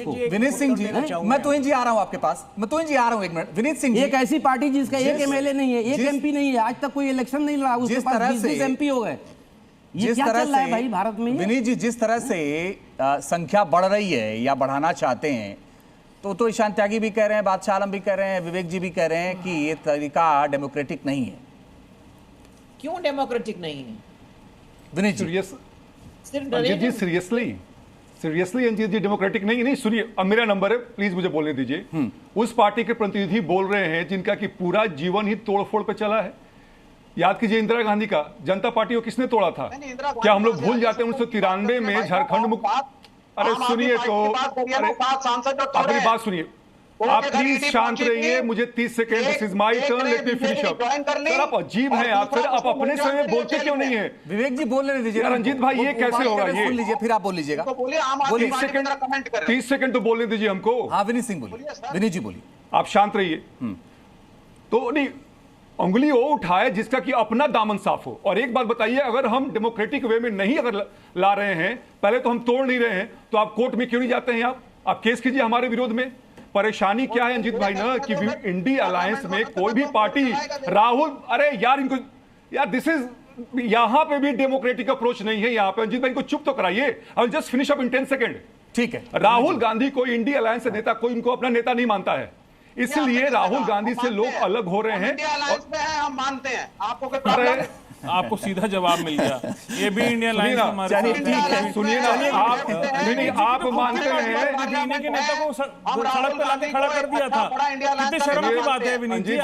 उसको। विनीत सिंह जी, मैं तुहिन जी आ रहा हूं आपके पास, मैं तुहिन जी आ रहा हूं, एक मिनट। विनीत सिंह जी, एक ऐसी पार्टी जिसका एक एमएलए नहीं है, एक एमपी नहीं है, आज तक कोई इलेक्शन नहीं लड़ा, उसके पास 20 एमपी हो गए। ये क्या चल रहा है भाई भारत में? विनीत जी, जिस तरह से संख्या बढ़ रही है या बढ़ाना चाहते हैं, तो ईशान त्यागी भी कह रहे हैं, बादशाह आलम भी कह रहे हैं, विवेक जी भी कह रहे हैं कि ये तरीका डेमोक्रेटिक नहीं है। क्यों डेमोक्रेटिक नहीं है विनीत जी? अंजित जी सीरियसली अंजित जी डेमोक्रेटिक नहीं। सुनिए, अब मेरा नंबर है, प्लीज मुझे बोलने दीजिए। उस पार्टी के प्रतिनिधि बोल रहे हैं जिनका कि पूरा जीवन ही तोड़फोड़ पे चला है। याद कीजिए इंदिरा गांधी का जनता पार्टी को किसने तोड़ा था? क्या हम लोग भूल जाते हैं 1993 में झारखंड मुक्त? अरे सुनिए तो, अपनी बात सुनिए, आप प्लीज शांत रहिए, मुझे 30 second, this is my turn, let me finish up. Sir आप अजीब हैं, आप सर आप अपने समय बोलते क्यों नहीं है? विवेक जी बोलने दीजिए। रंजीत भाई ये कैसे होगा? ये सुन लीजिए, फिर आप बोल लीजिएगा। 30 सेकंड तो बोलने दीजिए हमको। हाँ विनीत सिंह बोलिए, विनीत जी बोलिए। आप शांत रहिए। तो नहीं, उंगली वो उठाए जिसका कि अपना दामन साफ हो। और एक बात बताइए, अगर हम डेमोक्रेटिक वे में नहीं अगर ला रहे हैं, पहले तो हम तोड़ नहीं रहे हैं, तो आप कोर्ट में क्यों नहीं जाते हैं? आप केस कीजिए हमारे विरोध में। परेशानी क्या है अंजित भाई ना, कि इंडिया अलायंस में कोई भी पार्टी, राहुल, अरे यार इनको, यार दिस इज, यहां पे भी डेमोक्रेटिक अप्रोच नहीं है यहां पे। अंजित भाई इनको चुप तो कराइए। I just finish up in 10 second. ठीक है। राहुल गांधी को इंडिया अलायंस नेता, कोई इनको अपना नेता नहीं मानता है, इसलिए राहुल गांधी से लोग अलग हो रहे हैं। इंडिया अलायंस में है, हम मानते हैं। आपको कोई प्रॉब्लम है? आपको सीधा जवाब मिल गया। ये भी इंडिया लाइन हमारे, सुनिए ना, आप नहीं, आप मानते हैं के नेता को सड़क पे लाके खड़ा कर दिया था। कितनी शर्म की बात है विनीत जी,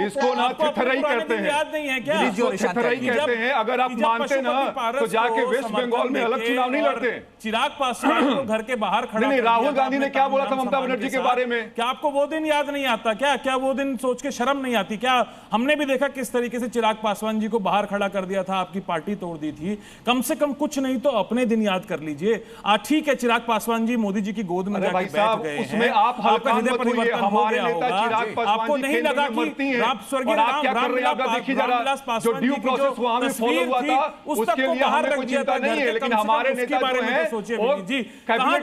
इसको ना थिथराई कहते हैं, याद नहीं है क्या? थिथराई कहते हैं। अगर आप मानते ना तो जाके वेस्ट बंगाल में अलग चुनाव नहीं लड़ते। चिराग पासवान को घर के बाहर खड़ा नहीं, राहुल गांधी ने क्या बोला था ममता बनर्जी के बारे में? क्या आपको वो दिन याद नहीं आता क्या? क्या वो दिन सोच के शर्म नहीं आती क्या? हमने भी देखा किस तरीके से चिराग पासवान जी को बाहर खड़ा कर दिया था, आपकी पार्टी तोड़ दी थी। कम से कम कुछ नहीं तो अपने दिन याद कर लीजिए। ठीक है, चिराग पासवान जी मोदी जी की गोद में जाके बैठ गए हैं, उसमें आप आपका हृदय परिवर्तन हो गया होगा। आपको नहीं लगा कि स्वर्गीय रामविलास पासवान जी की जो तस्वीर थी उस तक को बाहर रख दिया था, लेकिन हमारे नेता बारे में सोचिए विनीत जी, कहां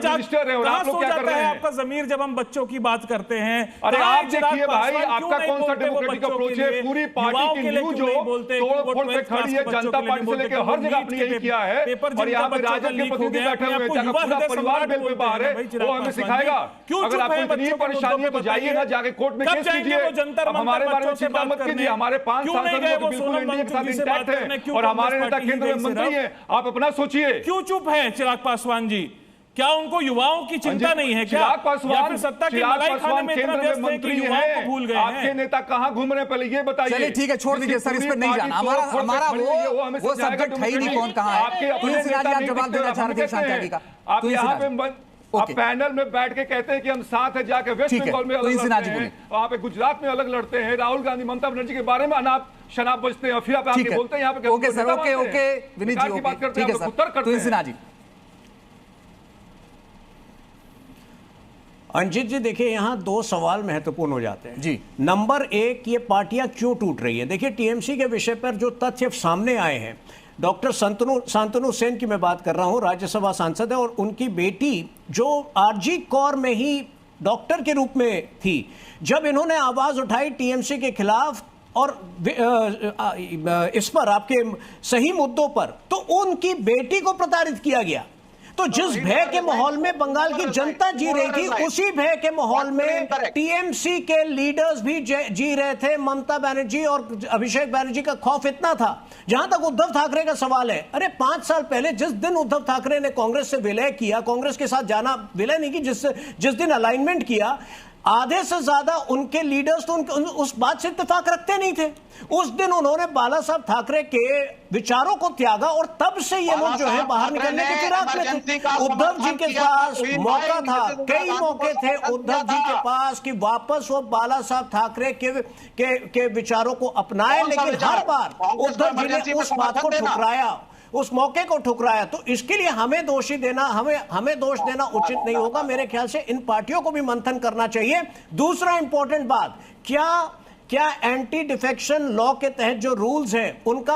सो जाता है आपका ज़मीर जब हम बच्चों की बात करते हैं? अरे आप देखिए भाई, आपका कौन सा डेमोक्रेटिक अप्रोच है? पूरी पार्टी की न्यूज़ जो तोड़-फोड़ पे खड़ी है, जनता पार्टी से लेकर हर जगह अपनी यही किया है। और यहाँ पे राजद के प्रतिनिधि बैठे हुए हैं, पूरा परिवार बेल पे बाहर है, वो हमें सिखाएगा। अगर आपको इतनी परेशानी है तो जाइए ना, जाके कोर्ट में केस कीजिए। अब हमारे बारे में चिंता मत कीजिए, हमारे 5 सांसद तो बिल्कुल इंडिया के साथ इंटैक्ट है और हमारे नेता केंद्र में मंत्री हैं। आप अपना सोचिए। क्यों चुप है चिराग पासवान जी? क्या उनको युवाओं की चिंता नहीं है क्या? या फिर सत्ता की मलाई खाने में इतना व्यस्त है कि युवाओं को भूल गए हैं? आपके नेता कहाँ घूम रहे हैं पहले ये बताइए। चलिए ठीक है, छोड़ दीजिए सर, इस पर नहीं जाना। हमारा वो सब्जेक्ट है ही नहीं। कौन कहाँ है? तुहिन सिन्हा जी, आप जवाब देना चाह रहे थे ईशान त्यागी का। आप यहाँ पे आप पैनल में बैठ के कहते हैं कि हम साथ है, जाके वेस्ट बंगाल में अलग लड़ते हैं, वहाँ पे गुजरात में अलग लड़ते हैं, राहुल गांधी ममता बनर्जी के बारे में अनाप शनाप बजते हैं, फिर आप आके बोलते हैं यहाँ पे। ओके सर, ओके विनीत जी, ठीक है सर, तुहिन सिन्हा जी। अंजित जी देखिए, यहाँ 2 सवाल महत्वपूर्ण हो जाते हैं जी। नंबर 1, ये पार्टियां क्यों टूट रही है? देखिए टीएमसी के विषय पर जो तथ्य सामने आए हैं, डॉक्टर शांतनु सेन की मैं बात कर रहा हूं, राज्यसभा सांसद है, और उनकी बेटी जो आरजी कौर में ही डॉक्टर के रूप में थी, जब इन्होंने आवाज उठाई टीएमसी के खिलाफ और इस पर आपके सही मुद्दों पर, तो उनकी बेटी को प्रताड़ित किया गया। तो जिस भय के माहौल में बंगाल की जनता जी रही थी, उसी भय के माहौल में टीएमसी के लीडर्स भी जी रहे थे। ममता बनर्जी और अभिषेक बनर्जी का खौफ इतना था। जहां तक उद्धव ठाकरे का सवाल है, अरे 5 साल पहले जिस दिन उद्धव ठाकरे ने कांग्रेस से विलय किया, कांग्रेस के साथ जाना, विलय नहीं की, जिस दिन अलाइनमेंट किया, आधे से ज्यादा उनके लीडर्स तो उस बात से इत्तेफाक रखते नहीं थे। उस दिन उन्होंने बाला साहब ठाकरे के विचारों को त्यागा और तब से ये लोग जो है बाहर निकलने के फिराक में थे। उद्धव जी के पास मौका था, कई मौके थे उद्धव जी के पास कि वापस वो बाला साहब ठाकरे के विचारों को अपनाए, लेकिन हर बार उद्धव जी ने उस बात को ठुकराया, उस मौके को ठुकराया। तो इसके लिए हमें दोषी देना, हमें दोष देना उचित नहीं होगा। मेरे ख्याल से इन पार्टियों को भी मंथन करना चाहिए। दूसरा इंपॉर्टेंट बात, क्या एंटी डिफेक्शन लॉ के तहत जो रूल्स हैं उनका